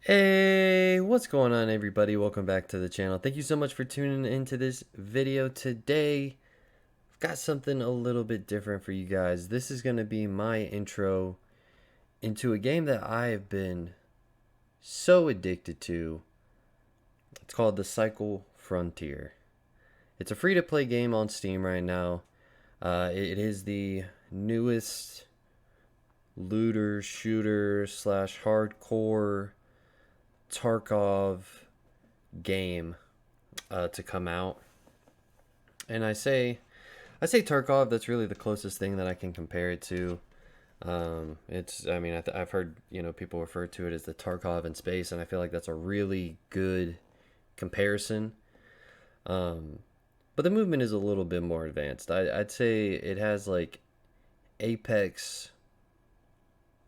Hey, what's going on, everybody? Welcome back to the channel. Thank you so much for tuning into this video today. I've got something a little bit different for you guys. This is going to be my intro into a game that I have been so addicted to. It's called The Cycle Frontier. It's a free-to-play game on Steam right now. It is the newest looter shooter slash hardcore Tarkov game to come out. And I say Tarkov. That's really the closest thing that I can compare it to. I mean, I've heard people refer to it as the Tarkov in space, and I feel like that's a really good comparison. Um, but the movement is a little bit more advanced. I'd say it has like Apex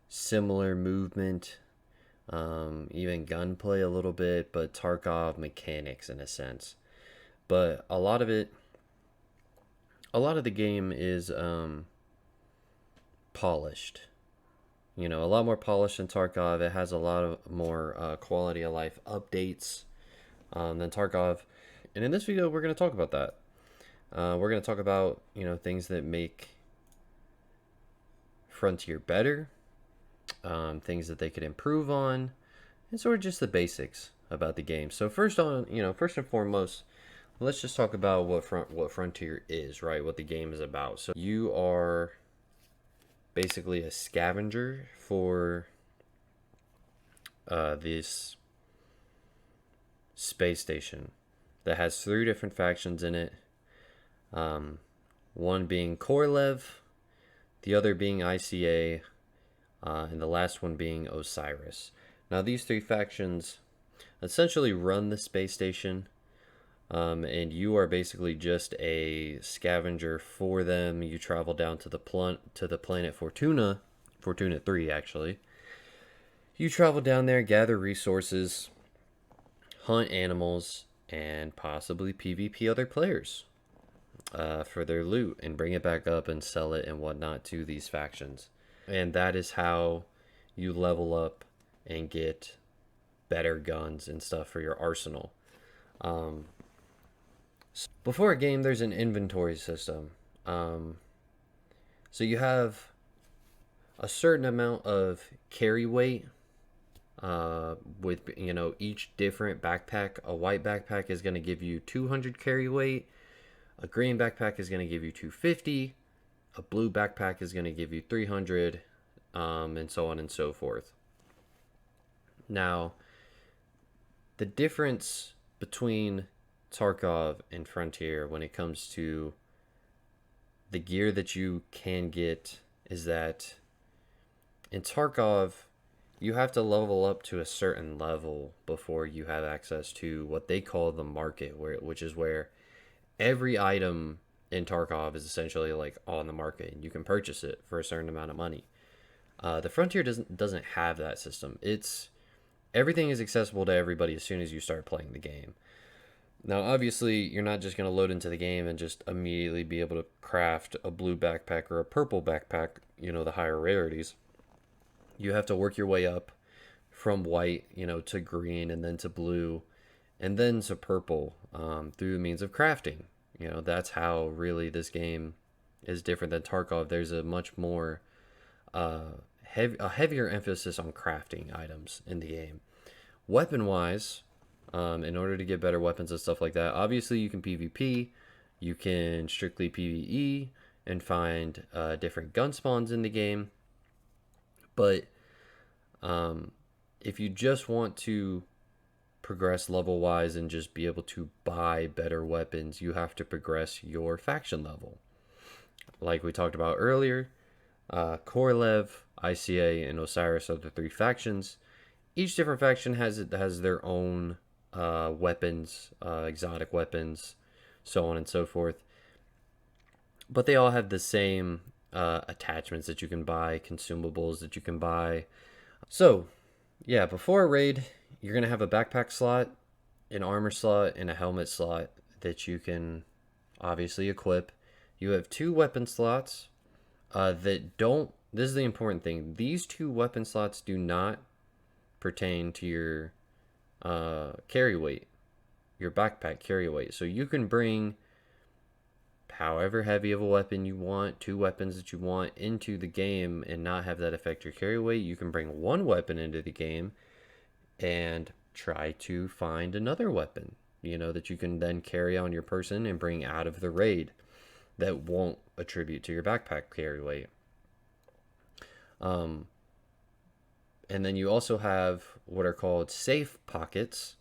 similar movement, even gunplay a little bit, but Tarkov mechanics in a sense. But a lot of the game is polished. A lot more polished than Tarkov. It has a lot of more quality of life updates than Tarkov. And in this video, we're going to talk about that. We're going to talk about things that make Frontier better, things that they could improve on, and sort of just the basics about the game. So first and foremost, let's just talk about what Frontier is, right? What the game is about. So you are basically a scavenger for this space station that has three different factions in it. One being Korolev, the other being ICA, and the last one being Osiris. Now these three factions essentially run the space station. And you are basically just a scavenger for them. You travel down to the planet Fortuna, Fortuna 3 actually. You travel down there, gather resources, hunt animals, and possibly PvP other players for their loot and bring it back up and sell it and whatnot to these factions. And that is how you level up and get better guns and stuff for your arsenal. Before a game, there's an inventory system. So you have a certain amount of carry weight with each different backpack. A white backpack is going to give you 200 carry weight. A green backpack is going to give you 250. A blue backpack is going to give you 300, and so on and so forth. Now, the difference between Tarkov and Frontier when it comes to the gear that you can get is that in Tarkov you have to level up to a certain level before you have access to what they call the market, which is where every item in Tarkov is essentially like on the market and you can purchase it for a certain amount of money. The Frontier doesn't have that system. It's everything is accessible to everybody as soon as you start playing the game. Now, obviously, you're not just going to load into the game and just immediately be able to craft a blue backpack or a purple backpack, the higher rarities. You have to work your way up from white, to green and then to blue and then to purple through the means of crafting. That's how really this game is different than Tarkov. There's a much more a heavier emphasis on crafting items in the game. Weapon-wise, in order to get better weapons and stuff like that, obviously you can PvP, you can strictly PvE and find different gun spawns in the game. But if you just want to progress level wise and just be able to buy better weapons, you have to progress your faction level. Like we talked about earlier, Korolev, ICA, and Osiris are the three factions. Each different faction has their own weapons, exotic weapons, so on and so forth. But they all have the same attachments that you can buy, consumables that you can buy. So, yeah, before a raid, you're going to have a backpack slot, an armor slot, and a helmet slot that you can obviously equip. You have two weapon slots that don't. This is the important thing. These two weapon slots do not pertain to your carry weight, your backpack carry weight. So you can bring however heavy of a weapon you want, 2 weapons that you want into the game and not have that affect your carry weight. You can bring 1 weapon into the game and try to find another weapon, that you can then carry on your person and bring out of the raid that won't attribute to your backpack carry weight. And then you also have what are called safe pockets,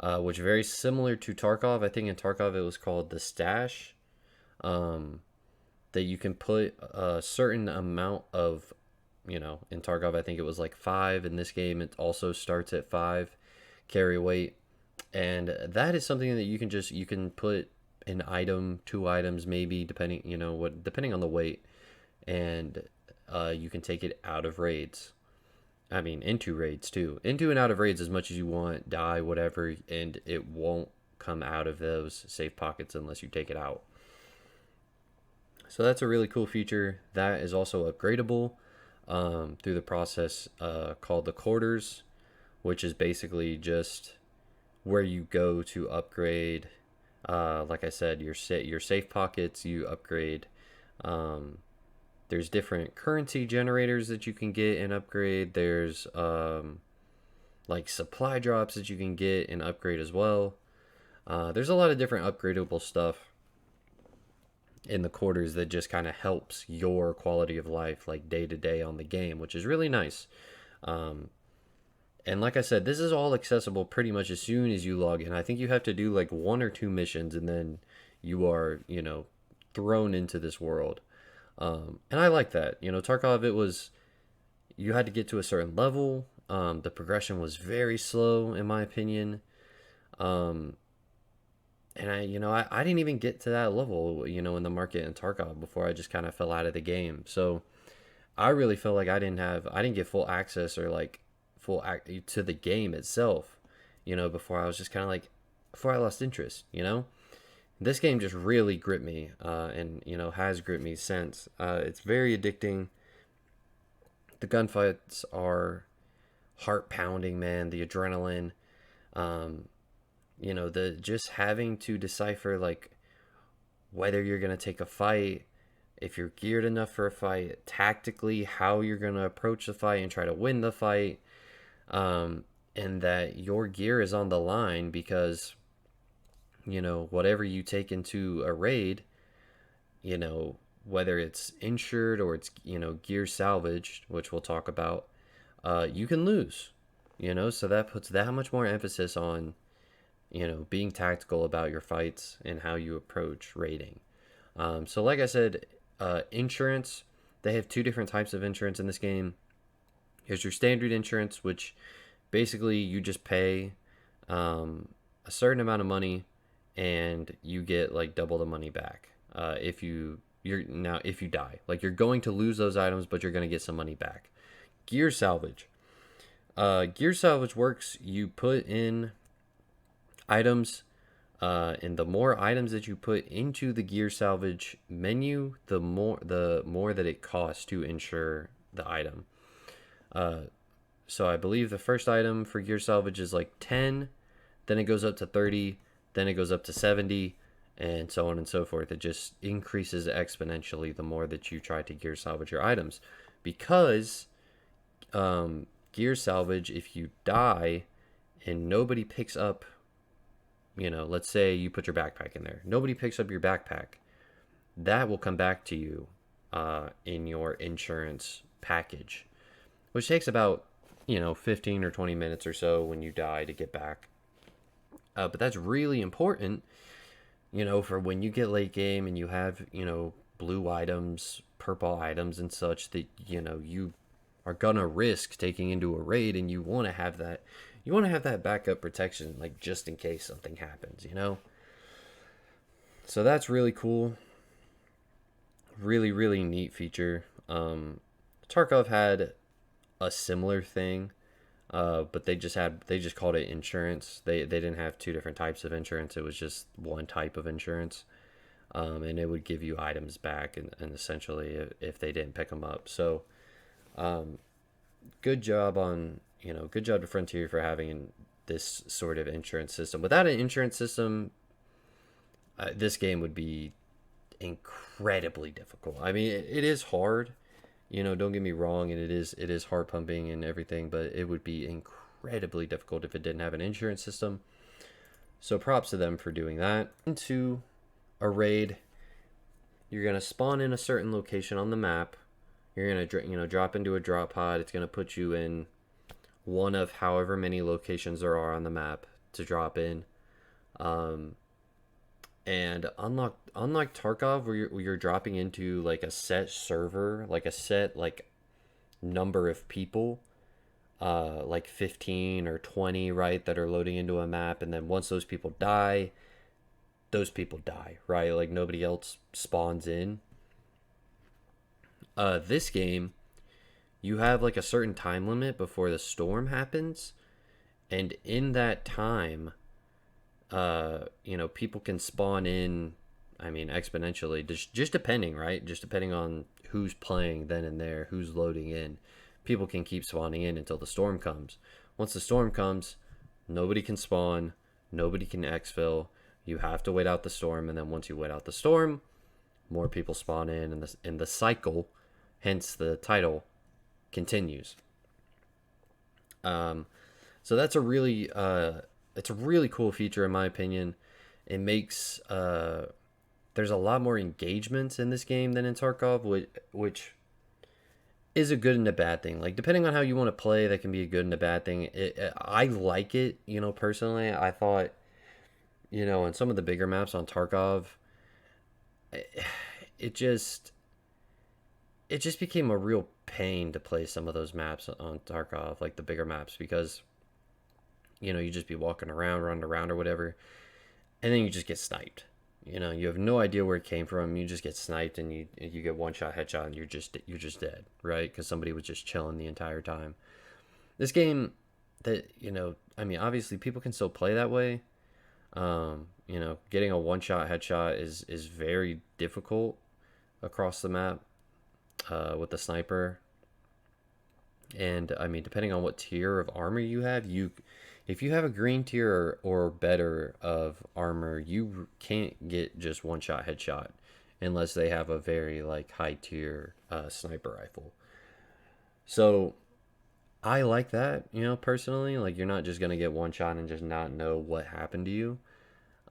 which are very similar to Tarkov. I think in Tarkov it was called the stash, that you can put a certain amount of, in Tarkov I think it was like 5. In this game it also starts at 5 carry weight. And that is something that you can put an item, 2 items maybe, depending on the weight, and you can take it out of raids. I mean, into raids too. Into and out of raids as much as you want, die, whatever, and it won't come out of those safe pockets unless you take it out. So that's a really cool feature. That is also upgradable through the process called the quarters, which is basically just where you go to upgrade. Like I said, your safe pockets, you upgrade. There's different currency generators that you can get and upgrade. There's like supply drops that you can get and upgrade as well. There's a lot of different upgradable stuff in the quarters that just kind of helps your quality of life, like day to day on the game, which is really nice. And like I said, this is all accessible pretty much as soon as you log in. I think you have to do like 1 or 2 missions and then you are, thrown into this world. And I like that. Tarkov, you had to get to a certain level. The progression was very slow, in my opinion. And I didn't even get to that level, in the market in Tarkov before I just kind of fell out of the game. So I really felt like I didn't get full access or like to the game itself, before I was just kind of like, before I lost interest, This game just really gripped me, and has gripped me since. It's very addicting. The gunfights are heart pounding, man. The adrenaline, the just having to decipher like whether you're gonna take a fight, if you're geared enough for a fight, tactically how you're gonna approach the fight and try to win the fight, and that your gear is on the line because whatever you take into a raid, whether it's insured or it's, gear salvaged, which we'll talk about, you can lose, so that puts that much more emphasis on, being tactical about your fights and how you approach raiding. So like I said, insurance, they have 2 different types of insurance in this game. Here's your standard insurance, which basically you just pay a certain amount of money and you get like double the money back if you die. Like you're going to lose those items, but you're going to get some money back. Gear salvage. Gear salvage works, you put in items, and the more items that you put into the gear salvage menu, the more that it costs to insure the item. So I believe the first item for gear salvage is like 10, then it goes up to 30, then it goes up to 70, and so on and so forth. It just increases exponentially the more that you try to gear salvage your items. Because gear salvage, if you die and nobody picks up, let's say you put your backpack in there, nobody picks up your backpack, that will come back to you in your insurance package, which takes about 15 or 20 minutes or so when you die to get back. But that's really important, for when you get late game and you have, blue items, purple items and such that, you are gonna risk taking into a raid, and you want to have that backup protection, like just in case something happens, So that's really cool. Really, really neat feature. Tarkov had a similar thing, but they just called it insurance. They didn't have 2 different types of insurance. It was just one type of insurance, and it would give you items back, and essentially if they didn't pick them up. So good job on good job to Frontier for having this sort of insurance system. Without an insurance system, this game would be incredibly difficult. I mean, it is hard, don't get me wrong, and it is heart pumping and everything, but it would be incredibly difficult if it didn't have an insurance system. So props to them for doing that. Into a raid, you're gonna spawn in a certain location on the map. You're gonna drop into a drop pod. It's gonna put you in one of however many locations there are on the map to drop in. And unlike Tarkov, where you're dropping into like a set server, like a set like number of people, like 15 or 20, right, that are loading into a map, and then once those people die, right? Like nobody else spawns in. This game, you have like a certain time limit before the storm happens, and in that time, people can spawn in. I mean, exponentially, just depending, right? Just depending on who's playing then and there, who's loading in. People can keep spawning in until the storm comes. Once the storm comes, nobody can spawn, nobody can exfil. You have to wait out the storm, and then once you wait out the storm, more people spawn in, and the cycle, hence the title, continues. So that's a really it's a really cool feature in my opinion. It makes there's a lot more engagement in this game than in Tarkov, which is a good and a bad thing. Like depending on how you want to play, that can be a good and a bad thing. I like it, personally. I thought, in some of the bigger maps on Tarkov, it just became a real pain to play some of those maps on Tarkov, like the bigger maps, because you just be walking around, running around or whatever, and then you just get sniped. You have no idea where it came from. You just get sniped, and you get one shot headshot, and you're just dead, right? Because somebody was just chilling the entire time. This game, I mean, obviously people can still play that way. Getting a one shot headshot is very difficult across the map with the sniper. And I mean, depending on what tier of armor you have, if you have a green tier or better of armor, you can't get just one shot headshot unless they have a very like high tier sniper rifle. So I like that, personally. Like you're not just gonna get one shot and just not know what happened to you.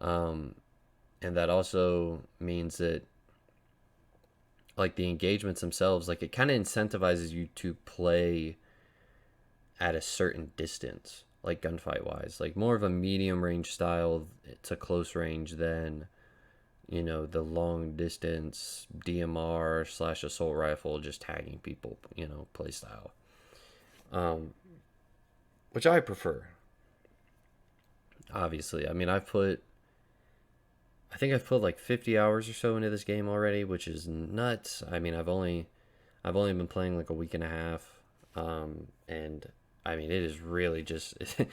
And that also means that like the engagements themselves, like it kind of incentivizes you to play at a certain distance, like gunfight wise, like more of a medium range style to close range than the long distance DMR / assault rifle just tagging people, play style, which I prefer. Obviously, I mean, I think I've put like 50 hours or so into this game already, which is nuts. I mean, I've only been playing like a week and a half, and I mean, it is really just it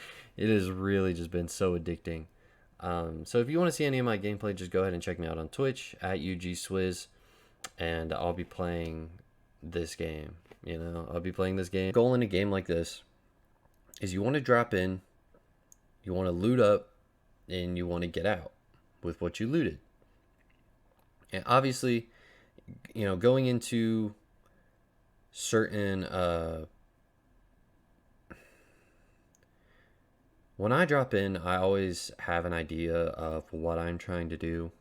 has really just been so addicting. So if you want to see any of my gameplay, just go ahead and check me out on Twitch at UGSwiz, and I'll be playing this game. I'll be playing this game. Goal in a game like this is you want to drop in, you want to loot up, and you want to get out with what you looted. And obviously, going into certain when I drop in, I always have an idea of what I'm trying to do,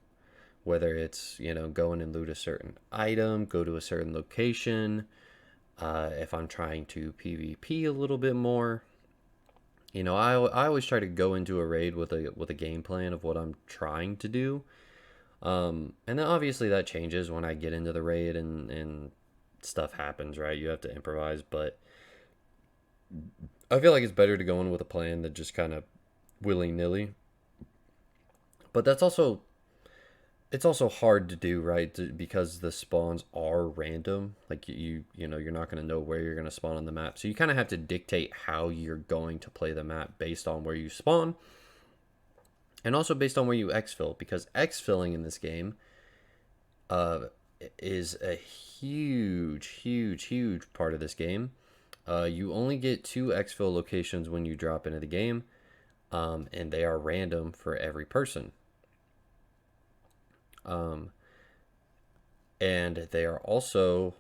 whether it's go in and loot a certain item, go to a certain location, if I'm trying to PvP a little bit more. I always try to go into a raid with a game plan of what I'm trying to do. And then obviously that changes when I get into the raid and stuff happens, right? You have to improvise, but I feel like it's better to go in with a plan than just kind of willy-nilly. But it's also hard to do, right? Because the spawns are random. Like you're not going to know where you're going to spawn on the map. So you kind of have to dictate how you're going to play the map based on where you spawn. And also based on where you exfil, because exfilling in this game is a huge part of this game. You only get 2 exfil locations when you drop into the game, and they are random for every person. And they are also,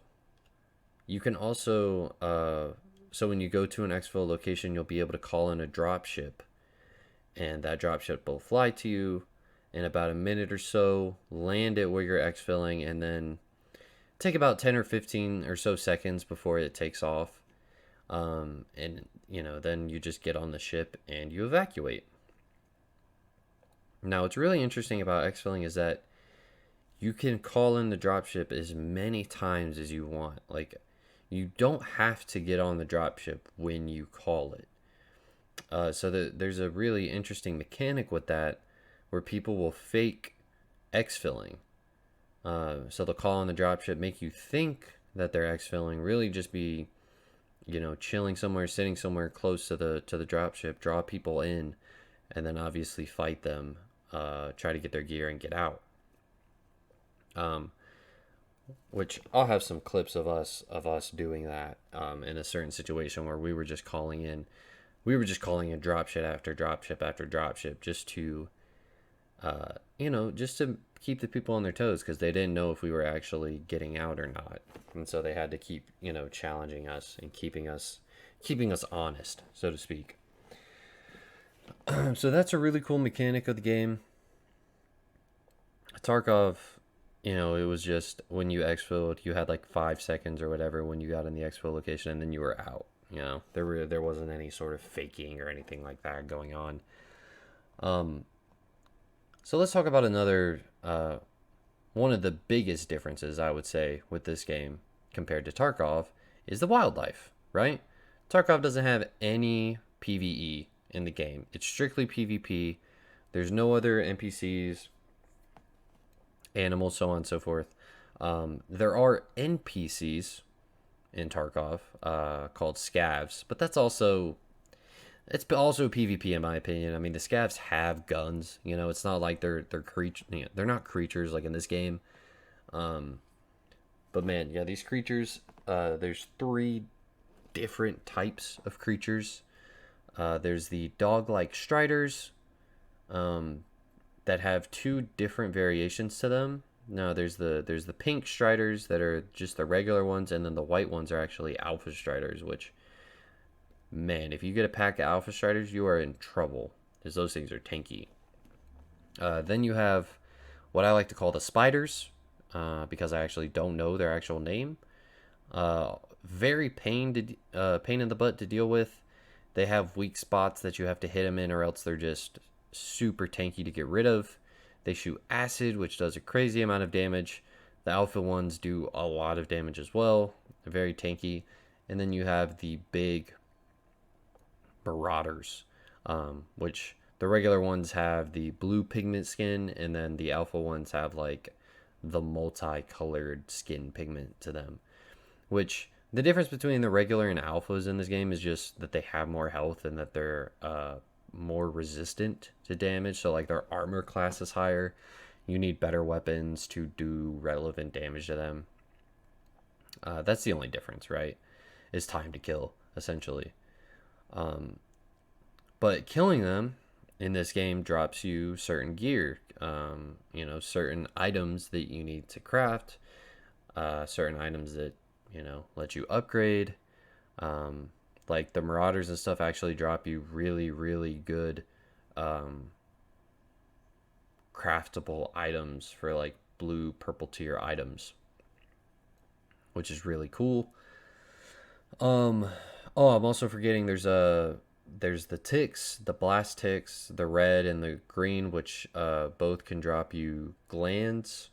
you can also, so when you go to an exfil location, you'll be able to call in a dropship, and that dropship will fly to you in about a minute or so, land it where you're exfilling, and then take about 10 or 15 or so seconds before it takes off. And then you just get on the ship and you evacuate. Now, what's really interesting about exfilling is that you can call in the dropship as many times as you want. Like, you don't have to get on the dropship when you call it. There's a really interesting mechanic with that, where people will fake exfilling. So they'll call on the dropship, make you think that they're exfilling, really just be, chilling somewhere, sitting somewhere close to the dropship, draw people in, and then obviously fight them, try to get their gear and get out. Which I'll have some clips of us doing that in a certain situation where we were just calling in dropship after dropship after dropship, just to just to keep the people on their toes, because they didn't know if we were actually getting out or not, and so they had to keep challenging us and keeping us honest, so to speak. So that's a really cool mechanic of the game. Tarkov, it was just when you exfilled, you had like 5 seconds or whatever when you got in the exfil location, and then you were out. There wasn't any sort of faking or anything like that going on. So let's talk about another one of the biggest differences, I would say, with this game compared to Tarkov is the wildlife, right? Tarkov doesn't have any PvE in the game. It's strictly PvP. There's no other NPCs, animals, so on and so forth. There are NPCs in Tarkov called scavs, but it's also PvP in my opinion. I mean, the scavs have guns. It's not like they're they're not creatures like in this game. But man, yeah, these creatures. There's 3 different types of creatures. There's the dog-like striders, that have 2 different variations to them. No, there's the pink striders that are just the regular ones, and then the white ones are actually alpha striders, which, man, if you get a pack of alpha striders, you are in trouble, because those things are tanky. Then you have what I like to call the spiders, because I actually don't know their actual name. Very pain in the butt to deal with. They have weak spots that you have to hit them in, or else they're just super tanky to get rid of. They shoot acid, which does a crazy amount of damage. The alpha ones do a lot of damage as well. They're very tanky. And then you have the big marauders, which the regular ones have the blue pigment skin, and then the alpha ones have like the multicolored skin pigment to them. Which the difference between the regular and alphas in this game is just that they have more health, and that they're more resistant to damage. So like their armor class is higher. You need better weapons to do relevant damage to them. That's the only difference, right? Is time to kill, essentially. But killing them in this game drops you certain gear, certain items that you need to craft, certain items that, let you upgrade. Like the marauders and stuff actually drop you really, really good craftable items for like blue, purple tier items, which is really cool. I'm also forgetting there's the ticks, the blast ticks, the red and the green, which both can drop you glands.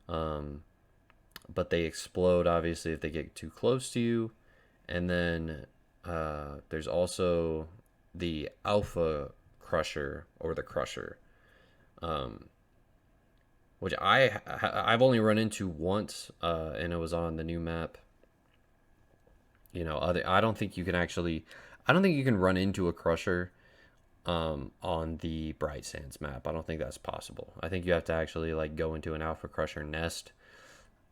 But they explode obviously if they get too close to you. And then there's also the alpha crusher, or the crusher, which I've only run into once, and it was on the new map. I don't think you can run into a crusher on the Bright Sands map. I don't think that's possible. I think you have to actually like go into an alpha crusher nest,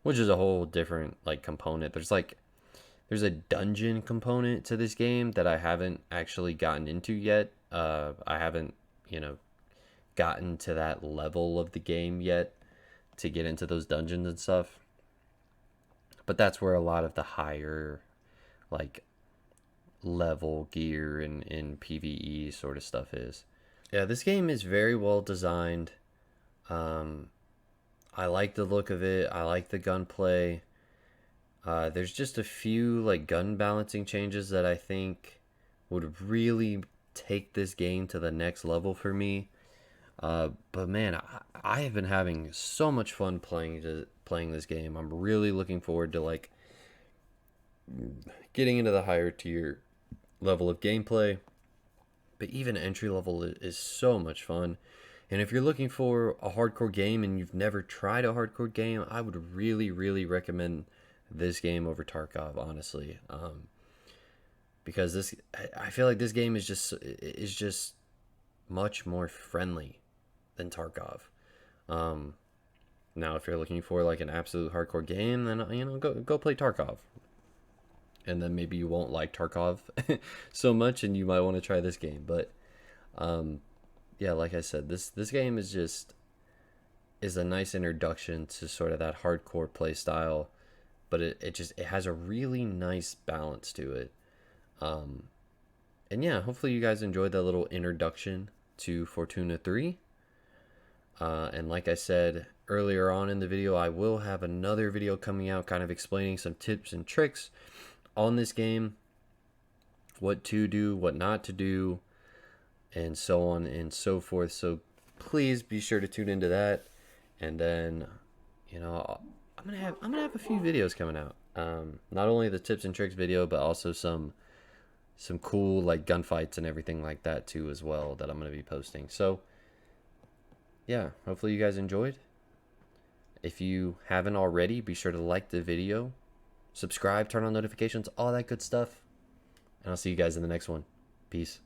which is a whole different like component. There's There's a dungeon component to this game that I haven't actually gotten into yet. I haven't, you know, gotten to that level of the game yet to get into those dungeons and stuff. But that's where a lot of the higher, like, level gear and in PvE sort of stuff is. Yeah, this game is very well designed. Um, I like the look of it. I like the gunplay. There's just a few like gun balancing changes that I think would really take this game to the next level for me. But man, I have been having so much fun playing this game. I'm really looking forward to like getting into the higher tier level of gameplay. But even entry level is so much fun. And if you're looking for a hardcore game and you've never tried a hardcore game, I would really, really recommend this game over Tarkov, honestly. Because I feel like this game is just much more friendly than Tarkov. Um, Now, if you're looking for like an absolute hardcore game, then go play Tarkov, and then maybe you won't like Tarkov so much, and you might want to try this game. But um, yeah, like I said, this game is a nice introduction to sort of that hardcore play style, but it has a really nice balance to it. Um, and yeah, hopefully you guys enjoyed that little introduction to Fortuna 3. And like I said earlier on in the video, I will have another video coming out kind of explaining some tips and tricks on this game, what to do, what not to do, and so on and so forth. So please be sure to tune into that. And then, I'm gonna have a few videos coming out. Not only the tips and tricks video, but also some cool like gunfights and everything like that too as well that I'm gonna be posting. So yeah, hopefully you guys enjoyed. If you haven't already, be sure to like the video, subscribe, turn on notifications, all that good stuff. And I'll see you guys in the next one. Peace.